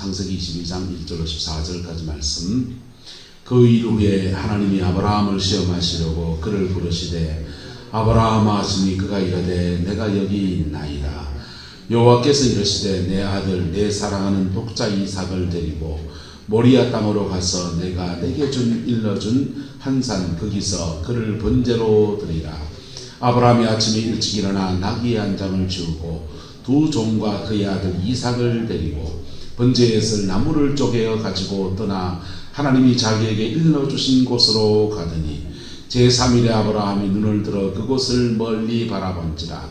창세기 22장 1절로 14절까지 말씀. 그 일 후에 하나님이 아브라함을 시험하시려고 그를 부르시되 아브라함아 하시니 그가 이르되 내가 여기 있나이다. 여호와께서 이르시되 내 아들 내 사랑하는 독자 이삭을 데리고 모리아 땅으로 가서 내가 내게 일러준 한 산 거기서 그를 번제로 드리라. 아브라함이 아침에 일찍 일어나 나귀 한 장을 지우고 두 종과 그의 아들 이삭을 데리고 번제에 쓸 나무를 쪼개어 가지고 떠나 하나님이 자기에게 일러주신 곳으로 가더니 제3일에 아브라함이 눈을 들어 그곳을 멀리 바라본지라.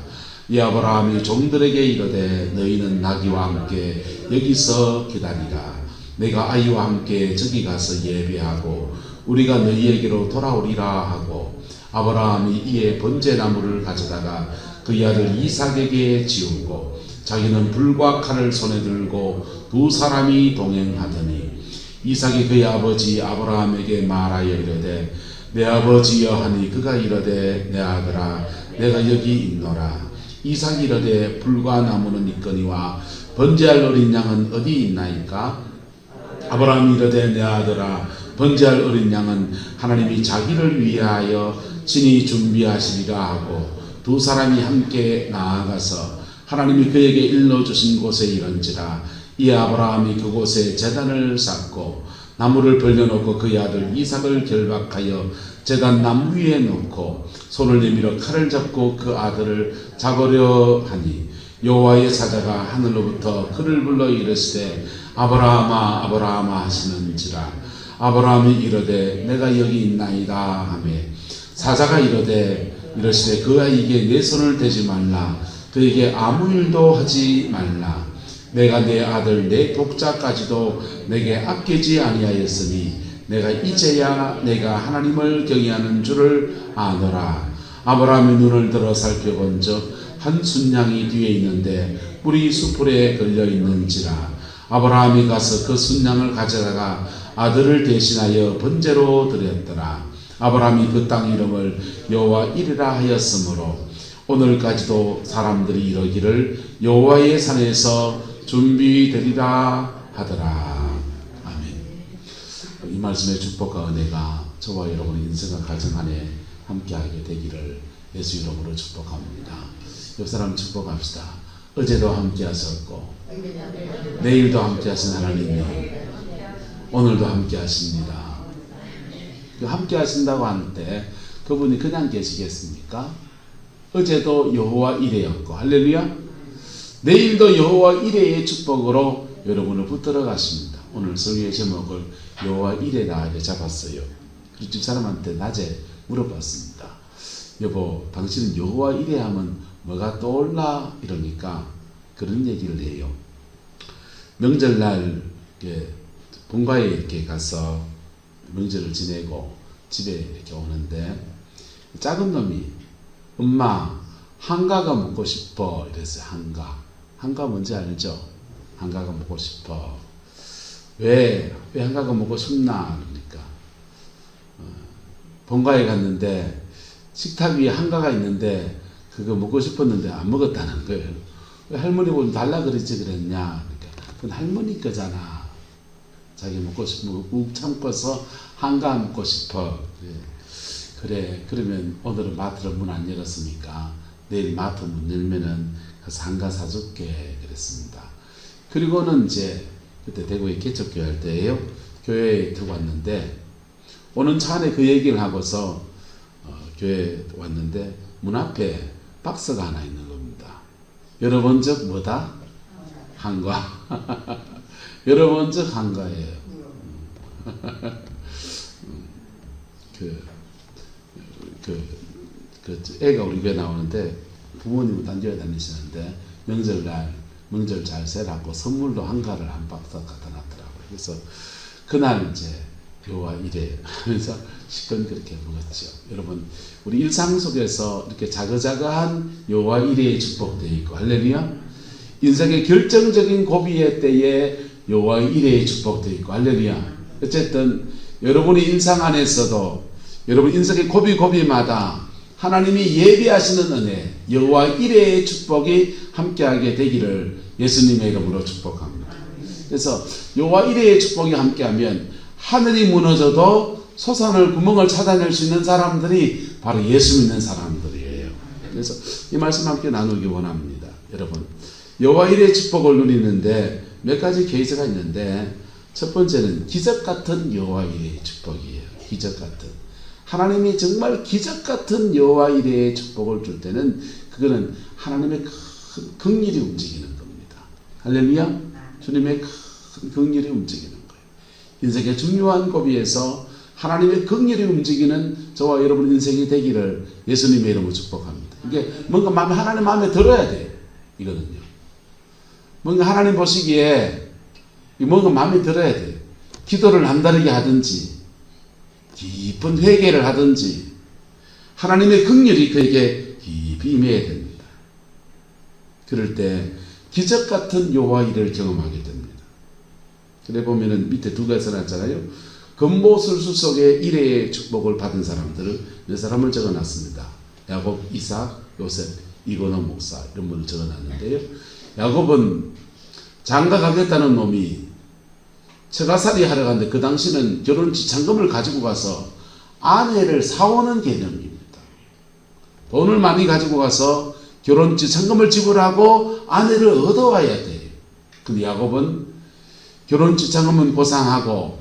이 아브라함이 종들에게 이르되 너희는 나귀와 함께 여기서 기다리라. 내가 아이와 함께 저기 가서 예배하고 우리가 너희에게로 돌아오리라 하고 아브라함이 이에 번제나무를 가져다가 그의 아들 이삭에게 지우고 자기는 불과 칼을 손에 들고 두 사람이 동행하더니 이삭이 그의 아버지 아브라함에게 말하여 이르되 내 아버지여 하니 그가 이르되 내 아들아 내가 여기 있노라. 이삭이 이르되 불과 나무는 있거니와 번제할 어린 양은 어디 있나이까? 아브라함이 이르되 내 아들아 번제할 어린 양은 하나님이 자기를 위하여 친히 준비하시리라 하고 두 사람이 함께 나아가서 하나님이 그에게 일러주신 곳에 이른지라. 이 아브라함이 그곳에 제단을 쌓고 나무를 벌려놓고 그의 아들 이삭을 결박하여 제단 나무 위에 놓고 손을 내밀어 칼을 잡고 그 아들을 잡으려 하니 여호와의 사자가 하늘로부터 그를 불러 이르시되 아브라함아 아브라함아 하시는지라. 아브라함이 이르되 내가 여기 있나이다 하매 사자가 이르시되 그 아이에게 내 손을 대지 말라. 그에게 아무 일도 하지 말라. 내가 내 아들 내 독자까지도 내게 아끼지 아니하였으니 내가 이제야 내가 하나님을 경외하는 줄을 아노라. 아브라함이 눈을 들어 살펴본즉 한 순양이 뒤에 있는데 뿔이 수풀에 걸려 있는지라. 아브라함이 가서 그 순양을 가져다가 아들을 대신하여 번제로 드렸더라. 아브라함이 그 땅 이름을 여호와 이레라 하였으므로 오늘까지도 사람들이 이러기를 여호와의 산에서 준비되리라 하더라. 아멘. 이 말씀의 축복과 은혜가 저와 여러분의 인생과 가정 안에 함께하게 되기를 예수 이름으로 축복합니다. 옆 사람 축복합시다. 어제도 함께하셨고 내일도 함께하신 하나님이 오늘도 함께하십니다. 함께하신다고 하는데 그분이 그냥 계시겠습니까? 어제도 여호와 이레였고 할렐루야. 내일도 여호와 이레의 축복으로 여러분을 붙들어 가십니다. 오늘 설교의 제목을 여호와 이레라 이렇게 잡았어요. 그리고 집사람한테 낮에 물어봤습니다. 여보 당신은 여호와 이레 하면 뭐가 떠올라? 이러니까 그런 얘기를 해요. 명절날 본가에 이렇게 가서 명절을 지내고 집에 이렇게 오는데 작은 놈이 엄마 한가가 먹고 싶어 이랬어요. 한가 뭔지 알죠? 한가가 먹고 싶어. 왜 한가가 먹고 싶나? 그러니까 본가에 갔는데 식탁 위에 한가가 있는데 그거 먹고 싶었는데 안 먹었다는 거예요. 왜 할머니 보면 달라 그랬지 그랬냐? 그러니까 그건 할머니 거잖아. 자기 먹고 싶은 거 꾹 참고서 한가 먹고 싶어. 그래 그러면 오늘은 마트를 문 안 열었으니까 내일 마트 문 열면은 가서 한가 사줄게 그랬습니다. 그리고는 이제 그때 대구에 개척교회 할 때예요. 교회에 들어왔는데 오는 차 안에 그 얘기를 하고서 교회에 왔는데 문 앞에 박스가 하나 있는 겁니다. 열어본 적 뭐다? 한가. 열어본 적 한가예요. 애가 우리 교회 나오는데 부모님은 딴 교회 다니시는데 명절 잘 세라고 선물로 한가를 한 박스 갖다 놨더라고요. 그래서 그날 이제 여호와 이레 하면서 시건 그렇게 먹었죠. 여러분 우리 일상 속에서 이렇게 자그자그한 여호와 이레의 축복도 있고 할렐루야. 인생의 결정적인 고비의 때에 여호와 이레의 축복도 있고 할렐루야. 어쨌든 여러분의 인상 안에서도 여러분 인생의 고비마다 하나님이 예비하시는 은혜 여호와 이레의 축복이 함께하게 되기를 예수님의 이름으로 축복합니다. 그래서 여호와 이레의 축복이 함께하면 하늘이 무너져도 솟아날 구멍을 찾아낼 수 있는 사람들이 바로 예수 믿는 사람들이에요. 그래서 이 말씀 함께 나누기 원합니다. 여러분, 여호와 이레의 축복을 누리는데 몇 가지 케이스가 있는데, 첫 번째는 기적 같은 여호와 이레의 축복이에요. 기적 같은, 하나님이 정말 기적 같은 여호와 이레의 축복을 줄 때는 그거는 하나님의 큰 긍휼이 움직이는 겁니다. 할렐루야. 주님의 큰 긍휼이 움직이는 거예요. 인생의 중요한 고비에서 하나님의 긍휼이 움직이는 저와 여러분 인생이 되기를 예수님의 이름으로 축복합니다. 이게 뭔가 하나님 마음에 들어야 돼요. 이거는요. 뭔가 하나님 보시기에 뭔가 마음에 들어야 돼요. 기도를 남다르게 하든지 깊은 회개를 하든지 하나님의 긍휼이 그에게 깊이 임해야 됩니다. 그럴 때 기적 같은 여호와 이레를 경험하게 됩니다. 그래 보면은 밑에 두 가지 써놨잖아요. 금보술수 속에 이레의 축복을 받은 사람들을 몇 사람을 적어놨습니다. 야곱, 이삭, 요셉, 이고노 목사 이런 분을 적어놨는데요. 야곱은 장가 가겠다는 놈이 처가살이 하러 갔는데 그 당시는 결혼치 잔금을 가지고 가서 아내를 사오는 개념입니다. 돈을 많이 가지고 가서 결혼치 잔금을 지불하고 아내를 얻어와야 돼요. 근데 야곱은 결혼치 잔금은 보상하고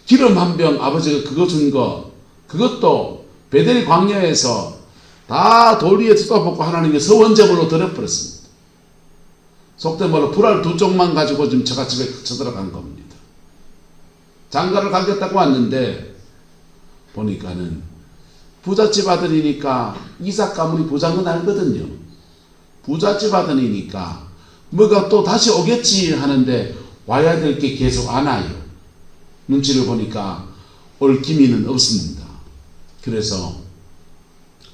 기름 한 병 아버지가 그거 준 거, 그것도 베델 광야에서 다 돌 위에 쏟아붓고 하나님께 서원제물로 드려버렸습니다. 속된 말로 불알 두 쪽만 가지고 지금 처갓집에 쳐들어간 겁니다. 장가를 가겠다고 왔는데 보니까는 부잣집 아들이니까 이삭 가문이 부자인 건 알거든요. 부잣집 아들이니까 뭐가 또 다시 오겠지 하는데 와야 될 게 계속 안 와요. 눈치를 보니까 올 기미는 없습니다. 그래서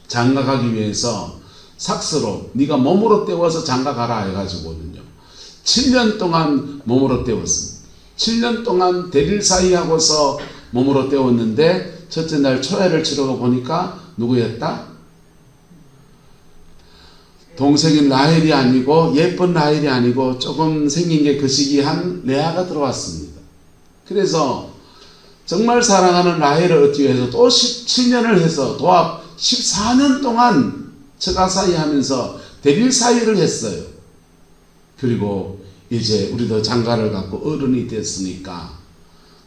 장가 가기 위해서 삭스로 네가 몸으로 때워서 장가 가라 해가지고는요 7년 동안 몸으로 때웠습니다. 7년 동안 대릴 사이하고서 몸으로 때웠는데 첫째 날 초회를 치르고 보니까 누구였다? 동생인 라헬이 아니고 예쁜 라헬이 아니고 조금 생긴 게 거시기한 레아가 들어왔습니다. 그래서 정말 사랑하는 라헬을 얻기 위해서 또 17년을 해서 도합 14년 동안 처가 사이 하면서 대릴 사이를 했어요. 그리고 이제 우리도 장가를 갖고 어른이 됐으니까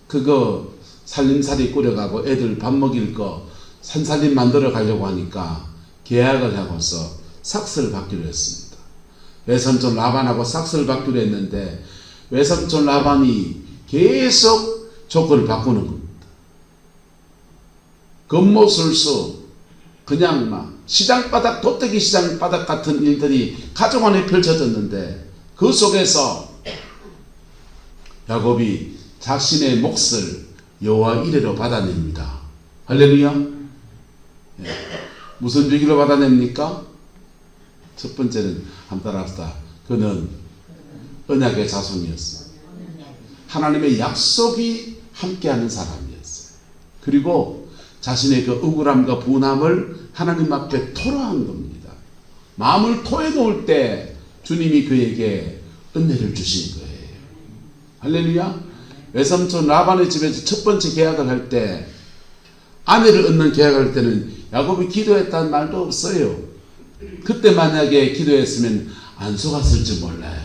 그거 살림살이 꾸려가고 애들 밥 먹일 거 산살림 만들어 가려고 하니까 계약을 하고서 삭스를 받기로 했습니다. 외삼촌 라반하고 삭스를 받기로 했는데 외삼촌 라반이 계속 조건을 바꾸는 겁니다. 금모술수 그냥 막 시장바닥 도떼기 시장바닥 같은 일들이 가족 안에 펼쳐졌는데 그 속에서 야곱이 자신의 몫을 여호와 이레로 받아냅니다. 할렐루야. 예. 무슨 주기로 받아냅니까? 첫 번째는 한번 따라합시다. 그는 언약의 자손이었어요. 하나님의 약속이 함께하는 사람이었어요. 그리고 자신의 그 억울함과 분함을 하나님 앞에 토로한 겁니다. 마음을 토해놓을 때 주님이 그에게 은혜를 주신 거예요. 할렐루야. 외삼촌 라반의 집에서 첫 번째 계약을 할 때 아내를 얻는 계약을 할 때는 야곱이 기도했다는 말도 없어요. 그때 만약에 기도했으면 안 속았을지 몰라요.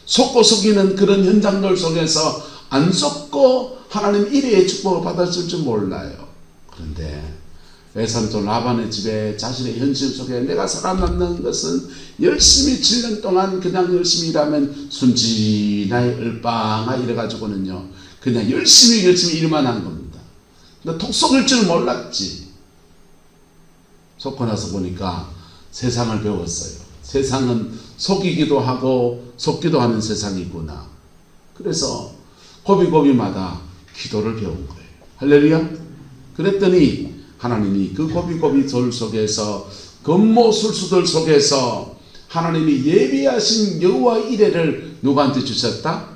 속고 속이는 그런 현장들 속에서 안 속고 하나님 이레의 축복을 받았을 줄 몰라요. 그런데 외삼촌 라반의 집에 자신의 현실 속에 내가 살아남는 것은 열심히 7년 동안 그냥 열심히 일하면 순진하게 얼빵하 이래가지고는요 그냥 열심히 일만 한 겁니다. 근데 톡 속일 줄 몰랐지. 속고 나서 보니까 세상을 배웠어요. 세상은 속이기도 하고 속기도 하는 세상이구나. 그래서 고비고비마다 기도를 배운 거예요. 할렐루야. 그랬더니 하나님이 그 고비고비 돌 속에서 금모술수들 속에서 하나님이 예비하신 여호와 이레를 누구한테 주셨다?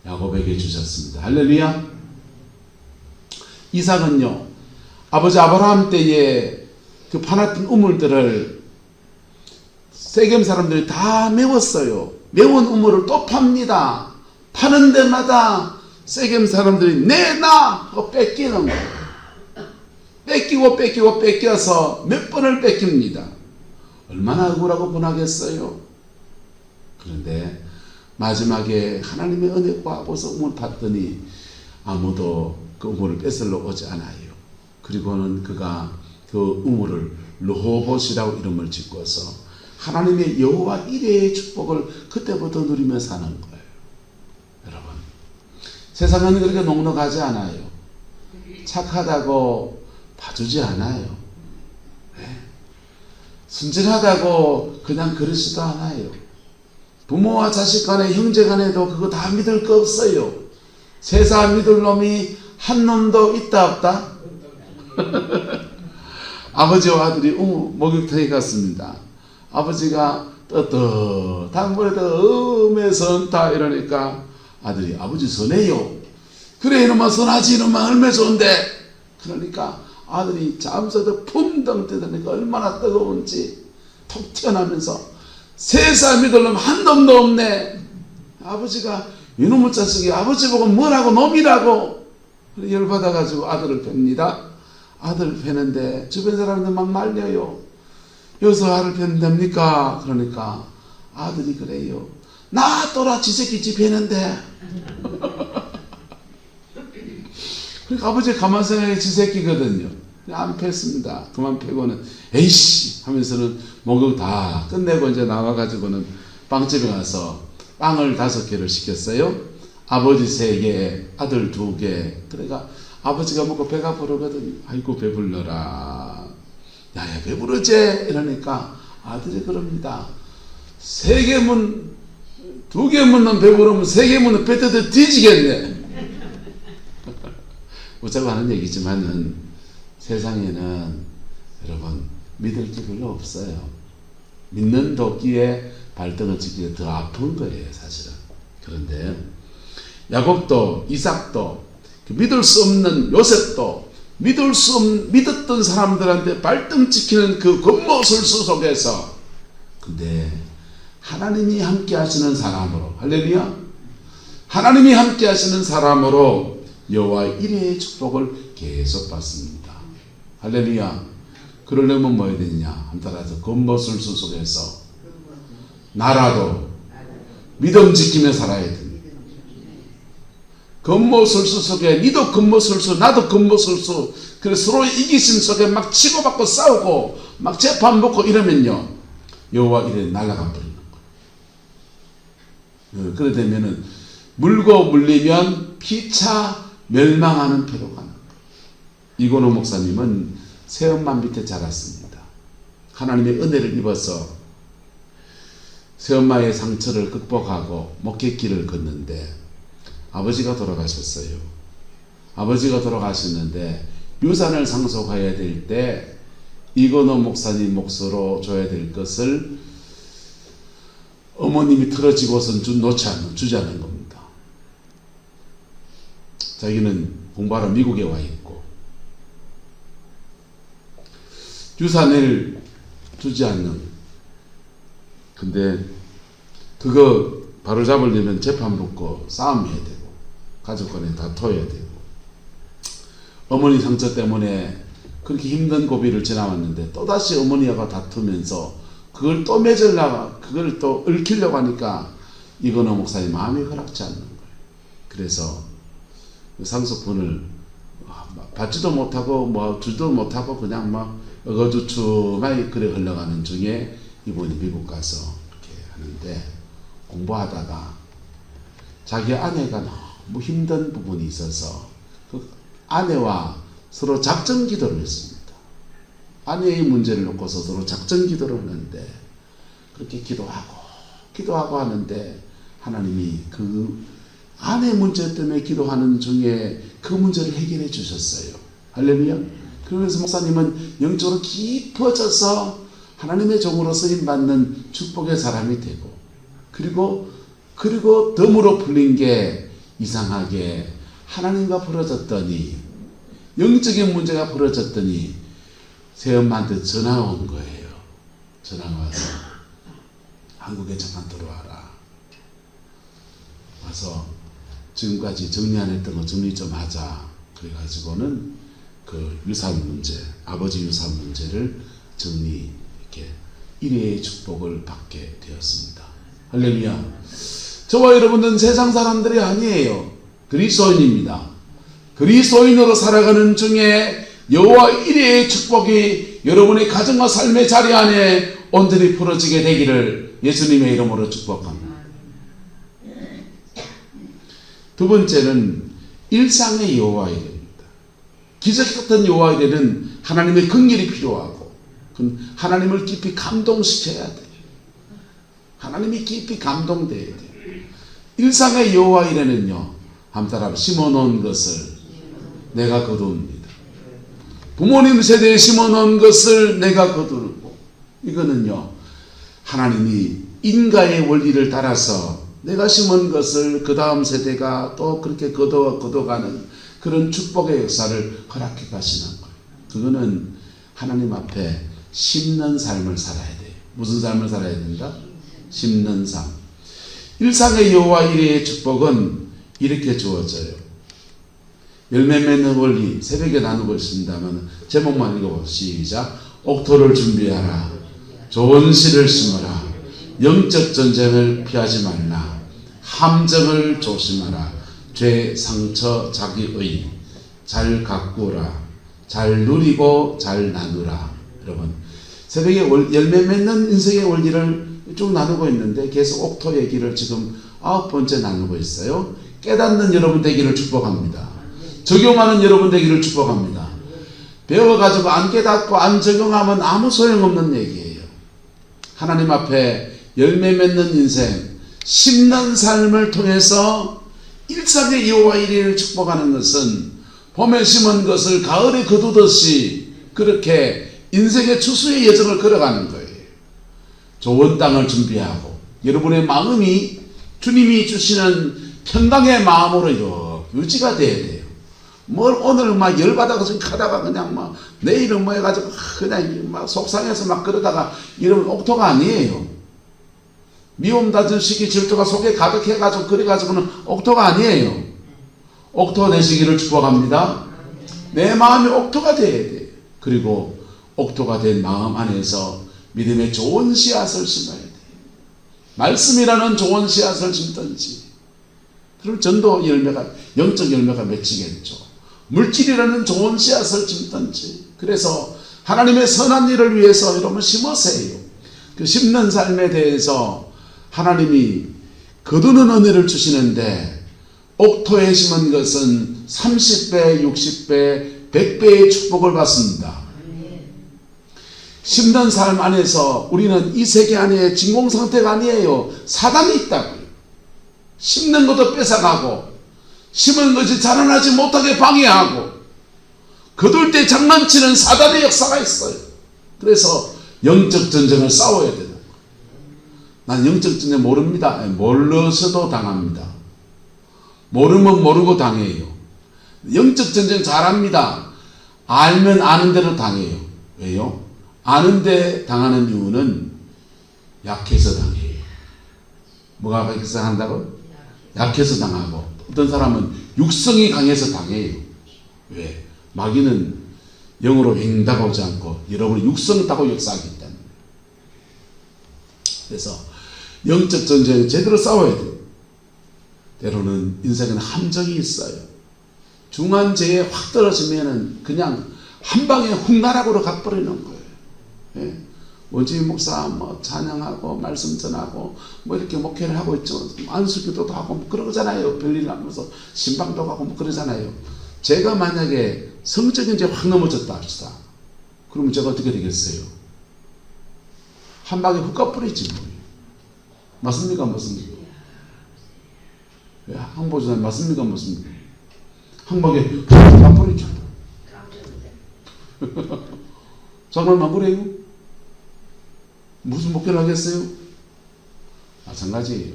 야곱에게 주셨습니다. 할렐루야. 이삭은요 아버지 아브라함 때에 그 파놨던 우물들을 세겜 사람들이 다 메웠어요. 매운 우물을 또 팝니다. 파는 데마다 세겜 사람들이 내놔 하고 뺏기는 거예요. 뺏기고 뺏겨서 몇 번을 뺏깁니다. 얼마나 억울하고 분하겠어요. 그런데 마지막에 하나님의 은혜가 와서 우물 팠더니 아무도 그 우물을 뺏으러 오지 않아요. 그리고는 그가 그 우물을 르호봇이라고 이름을 짓고서 하나님의 여호와 이레의 축복을 그때부터 누리며 사는 거예요. 여러분, 세상은 그렇게 넉넉하지 않아요. 착하다고 봐주지 않아요. 네. 순진하다고 그냥 그러지도 않아요. 부모와 자식 간에 형제 간에도 그거 다 믿을 거 없어요. 세상 믿을 놈이 한 놈도 있다 없다? 아버지와 아들이 목욕탕에 갔습니다. 아버지가 떳떳한 물에다가 선타 이러니까 아들이 아버지 선해요. 그래 이놈아 선하지 이놈아 얼마나 좋은데. 그러니까 아들이 잠수도 풍덩 뜨더니까 얼마나 뜨거운지 톡 튀어나오면서 세상 믿을 놈 한 놈도 없네. 아버지가 이놈의 자식이 아버지 보고 뭐라고 놈이라고 열받아가지고 아들을 팹니다. 아들을 패는데 주변 사람들 막 말려요. 여기서 아들 패면 됩니까? 그러니까 아들이 그래요. 나 또라 지새끼 집 패는데. 그러니까 아버지 가만 생각해 지새끼거든요. 안 팼습니다. 그만 패고는 에이씨 하면서는 목욕 다 끝내고 이제 나와가지고는 빵집에 가서 빵을 5개를 시켰어요. 아버지 3개, 아들 2개. 그러니까 아버지가 먹고 배가 부르거든요. 아이고 배불러라. 야야 배부르지? 이러니까 아들이 그럽니다. 2개 묻는 배부르면 3개 묻는 배 뜯어 뒤지겠네. 웃자고 하는 얘기지만은 세상에는 여러분 믿을 게 별로 없어요. 믿는 도끼에 발등을 찍기에 더 아픈 거예요 사실은. 그런데 야곱도 이삭도 믿을 수 없는 요셉도 믿었던 사람들한테 발등 찍히는 그 겉모술수 속에서 근데 하나님이 함께 하시는 사람으로 할렐루야 하나님이 함께 하시는 사람으로 여호와 이레의 축복을 계속 받습니다. 할렐루야. 그러려면 뭐 해야 되느냐 한 따라서 겉모술수 속에서 나라도 믿음 지키며 살아야 됩니다. 겉모술수 속에 니도 겉모술수 나도 겉모술수 그래서 서로 이기심 속에 막 치고받고 싸우고 막 재판 받고 이러면요 여호와 이레 날아가 버리는 거예요. 그래 되면은 물고 물리면 피차 멸망하는 패로 가는 거예요. 이건호 목사님은 새엄마 밑에 자랐습니다. 하나님의 은혜를 입어서 새엄마의 상처를 극복하고 목회길을 걷는데 아버지가 돌아가셨어요. 아버지가 돌아가셨는데 유산을 상속해야 될 때 이건호 목사님 몫으로 줘야 될 것을 어머님이 틀어지고선 주지 않는 겁니다. 자기는 공부하러 미국에 와 있고 유산을 주지 않는. 근데 그거 바로 잡으려면 재판 붙고 싸움해야 되고 가족 간에 다퉈야 되고 어머니 상처 때문에 그렇게 힘든 고비를 지나왔는데 또다시 어머니와 다투면서 그걸 또 맺으려고 그걸 또 얽히려고 하니까 이건호 목사님 마음이 허락지 않는 거예요. 그래서 상속분을 받지도 못하고 뭐 주도 못하고 그냥 막 어거주춤하게 그래 흘러가는 중에 이분이 미국 가서 이렇게 하는데 공부하다가 자기 아내가 너무 힘든 부분이 있어서 그 아내와 서로 작전 기도를 했습니다. 아내의 문제를 놓고서 서로 작전 기도를 하는데 그렇게 기도하고 하는데 하나님이 그 아내 문제 때문에 기도하는 중에 그 문제를 해결해 주셨어요. 할렐루야. 그러면서 목사님은 영적으로 깊어져서 하나님의 종으로 쓰임받는 축복의 사람이 되고 그리고 덤으로 풀린 게 이상하게 하나님과 벌어졌더니 영적인 문제가 벌어졌더니 새엄마한테 전화가 온 거예요. 전화가 와서 한국에 잠깐 들어와라. 가서 지금까지 정리 안 했던 거 정리 좀 하자. 그래가지고는 그 유산 문제, 아버지 유산 문제를 정리, 이렇게 일회의 축복을 받게 되었습니다. 할렐루야. 저와 여러분은 세상 사람들이 아니에요. 그리스도인입니다. 그리스도인으로 살아가는 중에 여호와 일회의 축복이 여러분의 가정과 삶의 자리 안에 온전히 풀어지게 되기를 예수님의 이름으로 축복합니다. 두 번째는 일상의 여호와 일회입니다. 기적 같은 여호와 일회는 하나님의 긍휼이 필요하고 하나님을 깊이 감동시켜야 돼요. 하나님이 깊이 감동돼야 돼요. 일상의 여호와 일회는요, 한 사람 심어놓은 것을 내가 거두옵니다. 부모님 세대에 심어놓은 것을 내가 거두고, 이거는요 하나님이 인가의 원리를 따라서 내가 심은 것을 그 다음 세대가 또 그렇게 거둬가는 그런 축복의 역사를 허락해 가시는 거예요. 그거는 하나님 앞에 심는 삶을 살아야 돼요. 무슨 삶을 살아야 된다? 심는 삶. 일상의 여호와 일회의 축복은 이렇게 주어져요. 열매 맺는 원리, 새벽에 나누고 있습니다만 제목만 읽어보세요. 시작. 옥토를 준비하라. 좋은 씨를 심어라. 영적 전쟁을 피하지 말라. 함정을 조심하라. 죄, 상처, 자기의 잘 가꾸라. 잘 누리고 잘 나누라. 여러분, 새벽에 열매 맺는 인생의 원리를 쭉 나누고 있는데 계속 옥토 얘기를 지금 9번째 나누고 있어요. 깨닫는 여러분 되기를 축복합니다. 적용하는 여러분 되기를 축복합니다. 배워가지고 안 깨닫고 안 적용하면 아무 소용없는 얘기예요. 하나님 앞에 열매 맺는 인생, 심는 삶을 통해서 일상의 여호와 일회를 축복하는 것은 봄에 심은 것을 가을에 거두듯이 그렇게 인생의 추수의 여정을 걸어가는 거예요. 좋은 땅을 준비하고 여러분의 마음이 주님이 주시는 평강의 마음으로 유지가 돼야 돼요. 뭘 오늘 막 열받아서 가다가 그냥 막 내일은 뭐 해가지고 그냥 막 속상해서 막 그러다가 이러면 옥토가 아니에요. 미움 다진 시기 질투가 속에 가득해가지고 그래가지고는 옥토가 아니에요. 옥토 되시기를 축복합니다. 내 마음이 옥토가 돼야 돼요. 그리고 옥토가 된 마음 안에서 믿음의 좋은 씨앗을 심어야 돼요. 말씀이라는 좋은 씨앗을 심든지, 그럼 전도 열매가, 영적 열매가 맺히겠죠. 물질이라는 좋은 씨앗을 심든지, 그래서 하나님의 선한 일을 위해서 여러분 심으세요. 그 심는 삶에 대해서 하나님이 거두는 은혜를 주시는데, 옥토에 심은 것은 30배, 60배, 100배의 축복을 받습니다. 심는 삶 안에서 우리는 이 세계 안에 진공상태가 아니에요. 사단이 있다고요. 심는 것도 뺏어가고 심은 것이 자라나지 못하게 방해하고 거둘 때 장난치는 사단의 역사가 있어요. 그래서 영적 전쟁을 싸워야 되는 거예요. 난 영적 전쟁 모릅니다. 몰라서도 당합니다. 모르면 모르고 당해요. 영적 전쟁 잘합니다. 알면 아는 대로 당해요. 왜요? 아는데 당하는 이유는 약해서 당해요. 뭐가 약해서 한다고? 약해서 당하고, 어떤 사람은 육성이 강해서 당해요. 왜? 마귀는 영으로 횡다가오지 않고 여러분이 육성 따고 역사하기 때문에. 그래서 영적 전쟁을 제대로 싸워야 돼요. 때로는 인생에는 함정이 있어요. 중환제에 확 떨어지면은 그냥 한 방에 훅나락으로 가버리는 거예요. 예? 원주민 목사 뭐 찬양하고 말씀 전하고 뭐 이렇게 목회를 하고 있죠. 안수기도도 하고 뭐 그러잖아요. 별일 하면서 신방도 가고 뭐 그러잖아요. 제가 만약에 성적인 이제 확 넘어졌다 합시다. 그러면 제가 어떻게 되겠어요? 한 방에 훅 가버리지 뭐. 맞습니까? 맞습니까? 항보전에 맞습니까? 맞습니까? 한 방에 훅 가버리죠. 장난만 그래요? 무슨 목표를 하겠어요? 마찬가지예요.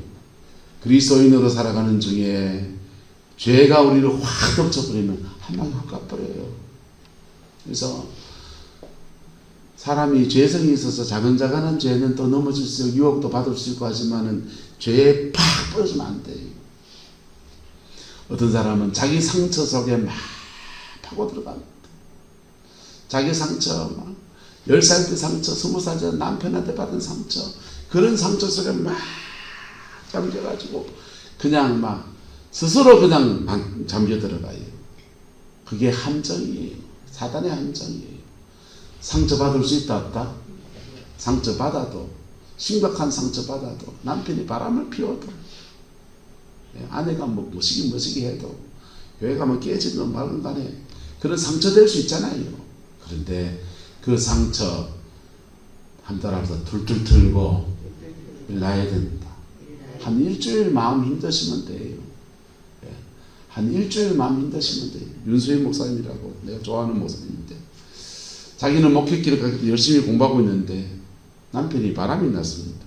그리스도인으로 살아가는 중에 죄가 우리를 확 덮쳐버리면 한 방에 확 가버려요. 그래서 사람이 죄성이 있어서 자근자근한 죄는 또 넘어질 수 있고 유혹도 받을 수 있고 하지만은 죄에 팍 빠지면 안 돼요. 어떤 사람은 자기 상처 속에 막 파고 들어갑니다. 자기 상처, 막 10살 때 상처, 20살 때 남편한테 받은 상처, 그런 상처 속에 막 잠겨가지고 그냥 막 스스로 그냥 잠겨 들어가요. 그게 함정이에요. 사단의 함정이에요. 상처받을 수 있다 없다? 상처받아도, 심각한 상처받아도, 남편이 바람을 피워도, 아내가 뭐 무시기 해도, 교회 가면 깨지든 말든 간에 그런 상처 될 수 있잖아요. 그런데 그 상처 한 달 앞서 툴툴 털고 일나야 됩니다. 한 일주일 마음 힘드시면 돼요. 한 일주일 마음 힘드시면 돼요. 윤수희 목사님이라고 내가 좋아하는 목사님인데, 자기는 목회길을 열심히 공부하고 있는데 남편이 바람이 났습니다.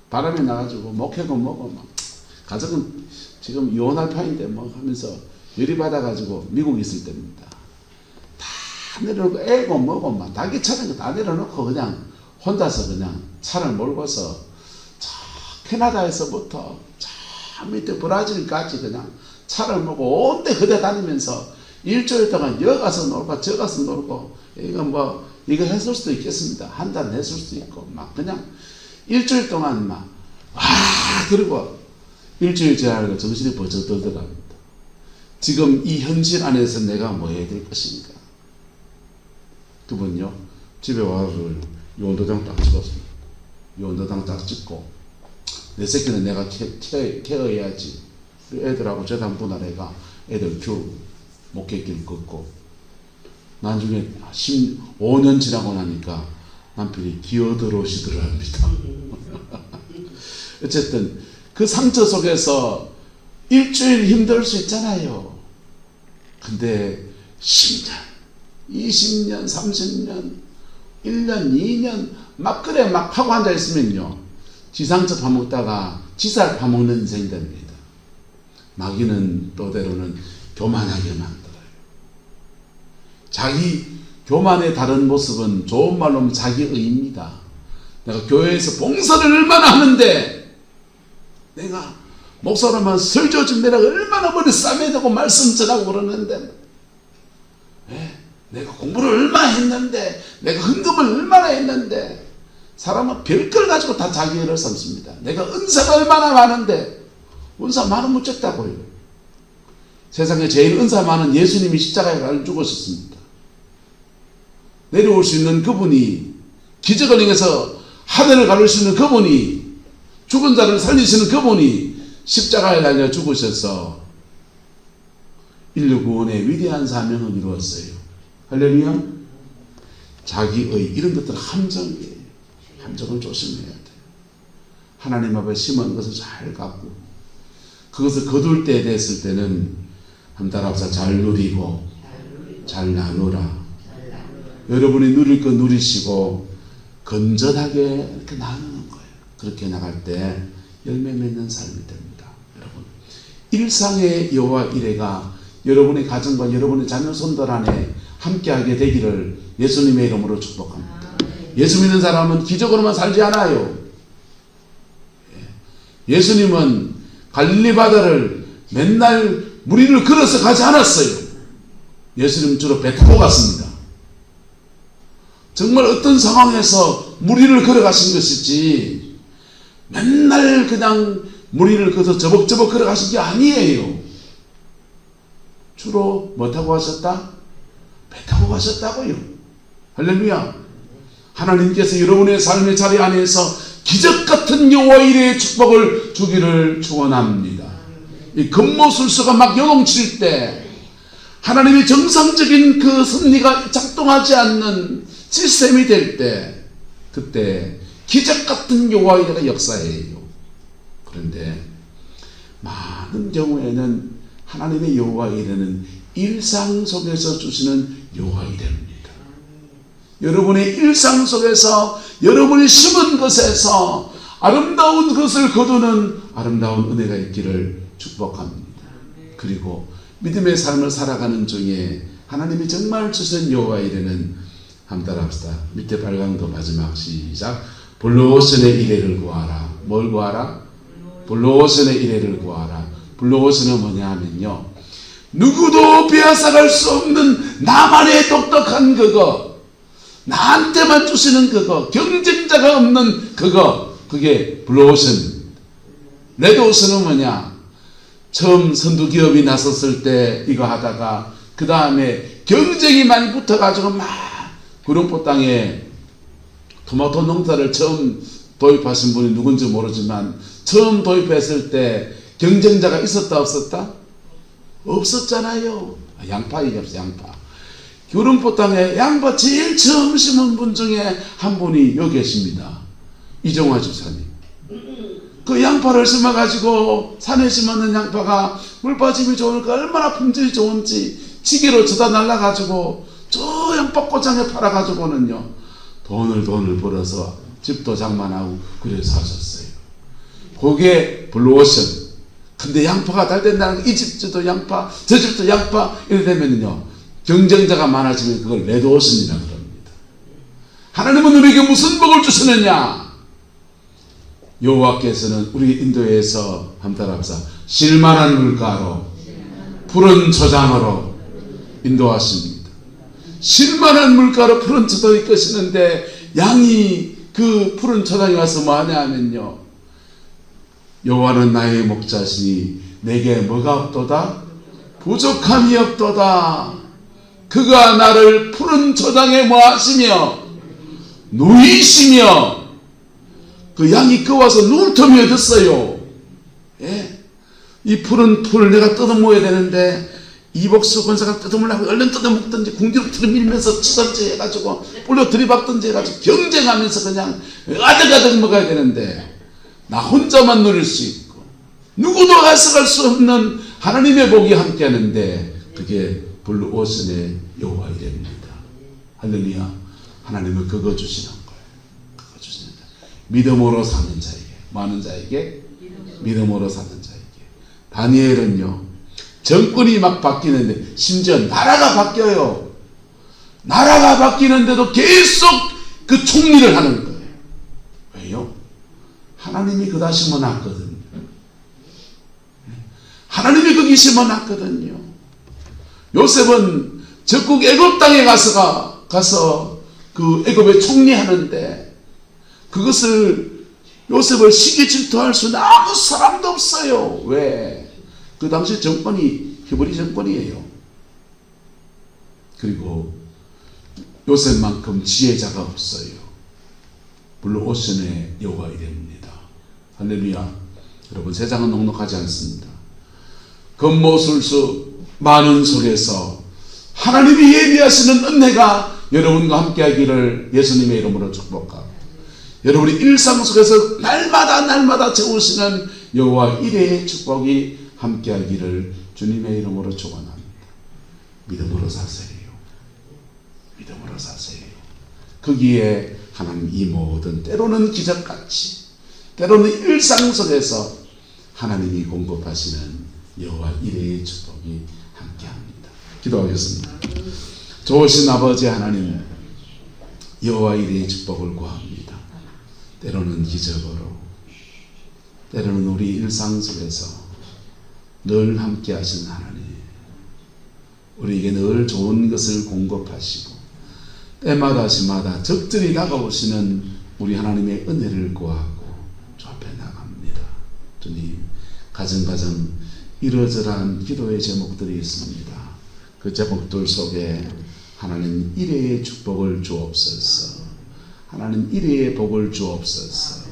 바람이 나가지고 목회고 뭐고 막 가족은 지금 이혼할 판인데 뭐 하면서 열이 받아가지고 미국에 있을 때입니다. 다 내려놓고 애고 뭐고 막 자기 차는 거 다 내려놓고 그냥 혼자서 그냥 차를 몰고서 저 캐나다에서부터 저 밑에 브라질까지 그냥 차를 몰고 온데 그대 다니면서 일주일 동안 여기 가서 놀고 저 가서 놀고, 이거 했을 수도 있겠습니다. 한 달 했을 수도 있고 막 그냥 일주일 동안 막 그리고 일주일 지나고 정신이 벌쩍 들더랍니다. 지금 이 현실 안에서 내가 뭐 해야 될 것인가. 그분요 집에 와서 요원도장 딱 찍었습니다. 요원도장 딱 찍고 내 새끼는 내가 케어해야지. 애들하고 재단 분할해가 애들 교육 목회길 걷고, 나중에 5년 지나고 나니까 남편이 기어들어오시더랍니다. 어쨌든 그 상처 속에서 일주일 힘들 수 있잖아요. 근데 10년, 20년, 30년, 1년, 2년 막 그래 막 파고 앉아 있으면요, 지상처 파먹다가 지살 파먹는 인생이 됩니다. 마귀는 또대로는 교만하게 만들어요. 자기 교만의 다른 모습은 좋은 말로 하면 자기의입니다. 내가 교회에서 봉사를 얼마나 하는데, 내가 목사로만 설교좀 내가 얼마나 머리 싸매내고 말씀 전하고 그러는데, 내가 공부를 얼마나 했는데, 내가 헌금을 얼마나 했는데, 사람은 별걸 가지고 다 자기를 삼습니다. 내가 은사가 얼마나 많은데, 은사 많은 무척다고요. 세상에 제일 은사 많은 예수님이 십자가에 달려 죽으셨습니다. 내려올 수 있는 그분이, 기적을 행해서 하늘을 가를 수 있는 그분이, 죽은 자를 살리시는 그분이 십자가에 달려 죽으셔서 인류 구원의 위대한 사명을 이루었어요. 할렐루야. 자기의 이런 것들은 함정이에요. 함정을 조심해야 돼요. 하나님 앞에 심은 것을 잘 갖고 그것을 거둘 때 됐을 때는 한 달 앞서 잘 누리고 잘 나누라. 여러분이 누릴 거 누리시고 건전하게 이렇게 나누는 거예요. 그렇게 나갈 때 열매 맺는 삶이 됩니다. 여러분, 일상의 여호와 이레가 여러분의 가정과 여러분의 자녀 손들 안에 함께하게 되기를 예수님의 이름으로 축복합니다. 예수 믿는 사람은 기적으로만 살지 않아요. 예수님은 갈릴리 바다를 맨날 무리를 걸어서 가지 않았어요. 예수님은 주로 배 타고 갔습니다. 정말 어떤 상황에서 무리를 걸어가신 것이지 맨날 그냥 무리를 걸어서 저벅저벅 걸어가신 게 아니에요. 주로 뭐 타고 가셨다? 배 타고 가셨다고요. 할렐루야. 하나님께서 여러분의 삶의 자리 안에서 기적같은 여호와 이레의 축복을 주기를 축원합니다. 이 금모술수가 막 요동칠 때 하나님의 정상적인 그 섭리가 작동하지 않는 시스템이 될 때, 그때 기적같은 여호와 이레가 역사해요. 그런데 많은 경우에는 하나님의 여호와 이레는 일상 속에서 주시는 여호와 이레입니다. 여러분의 일상 속에서 여러분이 심은 것에서 아름다운 것을 거두는 아름다운 은혜가 있기를 축복합니다. 그리고 믿음의 삶을 살아가는 중에 하나님이 정말 주신 여호와 이레는 한번 따라합시다. 밑에 빨강도 마지막 시작. 불로소의 이레를 구하라. 뭘 구하라? 불로소의 이레를 구하라. 블루오션은 뭐냐 하면요, 누구도 빼앗아갈 수 없는 나만의 독특한 그거, 나한테만 주시는 그거, 경쟁자가 없는 그거, 그게 블루오션. 레드오션은 뭐냐, 처음 선두기업이 나섰을 때 이거 하다가 그 다음에 경쟁이 많이 붙어가지고 막 구룡포 땅에 토마토 농사를 처음 도입하신 분이 누군지 모르지만, 처음 도입했을 때 경쟁자가 있었다 없었다? 없었잖아요. 양파 얘기합시다. 양파. 구룡포 땅에 양파 제일 처음 심은 분 중에 한 분이 여기 계십니다. 이정화 집사님. 그 양파를 심어가지고 산에 심었는 양파가 물빠짐이 좋으니까 얼마나 품질이 좋은지 지게로 쳐다 날라가지고 저 양파꽃장에 팔아가지고는요 돈을 벌어서 집도 장만하고 그래서 하셨어요. 그게 블루오션. 근데 양파가 잘 된다는 거, 이 집도 양파, 저 집도 양파, 이렇게 되면요 경쟁자가 많아지면 그걸 레드오션이라고 합니다. 하나님은 우리에게 무슨 복을 주시느냐? 여호와께서는 우리 인도에서 한번 따라합시다. 실만한 물가로 푸른 초장으로 인도하십니다. 실만한 물가로 푸른 초장을 이끄시는데, 양이 그 푸른 초장에 와서 뭐 하냐 하면요, 여호와는 나의 목자시니 내게 뭐가 없도다? 부족함이 없도다. 그가 나를 푸른 초장에 뭐 하시며 누이시며, 그 양이 끄와서 누울 틈이 어딨어요. 예? 이 푸른 풀을 내가 뜯어먹어야 되는데 이복수 권사가 뜯어먹으려고 얼른 뜯어먹든지 궁지로 들이밀면서 치든지 해가지고 불러 들이박든지 해가지고 경쟁하면서 그냥 아득아득 먹어야 되는데, 나 혼자만 누릴 수 있고 누구도 앗아갈 수 없는 하나님의 복이 함께하는데, 그게 블루오션의 여호와 이레입니다. 할렐루야. 하나님은 그거 주시는 거예요. 그거 주시는 거예요. 믿음으로 사는 자에게, 많은 자에게 믿음으로 사는 자에게. 다니엘은요, 정권이 막 바뀌는데, 심지어 나라가 바뀌어요. 나라가 바뀌는데도 계속 그 총리를 하는 거예요. 왜요? 하나님이 그다 심어놨거든요. 하나님이 거기 심어놨거든요. 요셉은 적국 애굽 땅에 가서 그 애굽의 총리하는데, 그것을 요셉을 시기 질투할 수는 아무 사람도 없어요. 왜? 그 당시 정권이 히브리 정권이에요. 그리고 요셉만큼 지혜자가 없어요. 블루오션의 여호와 이레입니다. 할렐루야. 여러분, 세상은 넉넉하지 않습니다. 겉모술수 많은 속에서 하나님이 예비하시는 은혜가 여러분과 함께하기를 예수님의 이름으로 축복하고, 여러분이 일상 속에서 날마다 채우시는 여호와 이레의 축복이 함께하기를 주님의 이름으로 축원합니다. 믿음으로 사세요. 믿음으로 사세요. 거기에 하나님 이 모든, 때로는 기적같이, 때로는 일상 속에서 하나님이 공급하시는 여호와 이레의 축복이 함께합니다. 기도하겠습니다. 좋으신 아버지 하나님, 여호와 이레의 축복을 구합니다. 때로는 기적으로, 때로는 우리 일상 속에서 늘 함께 하신 하나님, 우리에게 늘 좋은 것을 공급하시고 때마다 시마다 적절히 다가오시는 우리 하나님의 은혜를 구하고 주 앞에 나갑니다. 주님, 가정가정 이러저러한 기도의 제목들이 있습니다. 그 제목들 속에 하나님 이레의 축복을 주옵소서. 하나님 이레의 복을 주옵소서.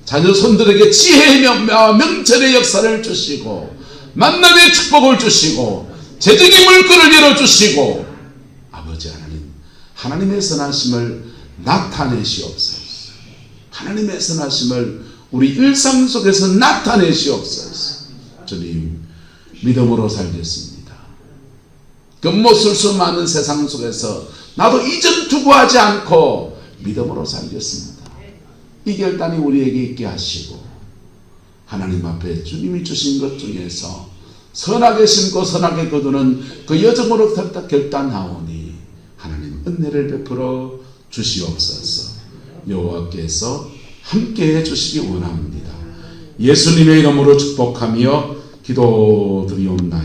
자녀 손들에게 지혜의 명철의 역사를 주시고, 만남의 축복을 주시고, 재정의 물건을 열어주시고, 아버지 하나님, 하나님의 선하심을 나타내시옵소서. 하나님의 선하심을 우리 일상 속에서 나타내시옵소서. 주님, 믿음으로 살겠습니다. 겉모술수 많은 세상 속에서 나도 이전 투구하지 않고 믿음으로 살겠습니다. 이 결단이 우리에게 있게 하시고, 하나님 앞에 주님이 주신 것 중에서 선하게 심고 선하게 거두는 그 여정으로 결단하오니 하나님 은혜를 베풀어 주시옵소서. 여호와께서 함께해 주시기 원합니다. 예수님의 이름으로 축복하며 기도드리옵나이다.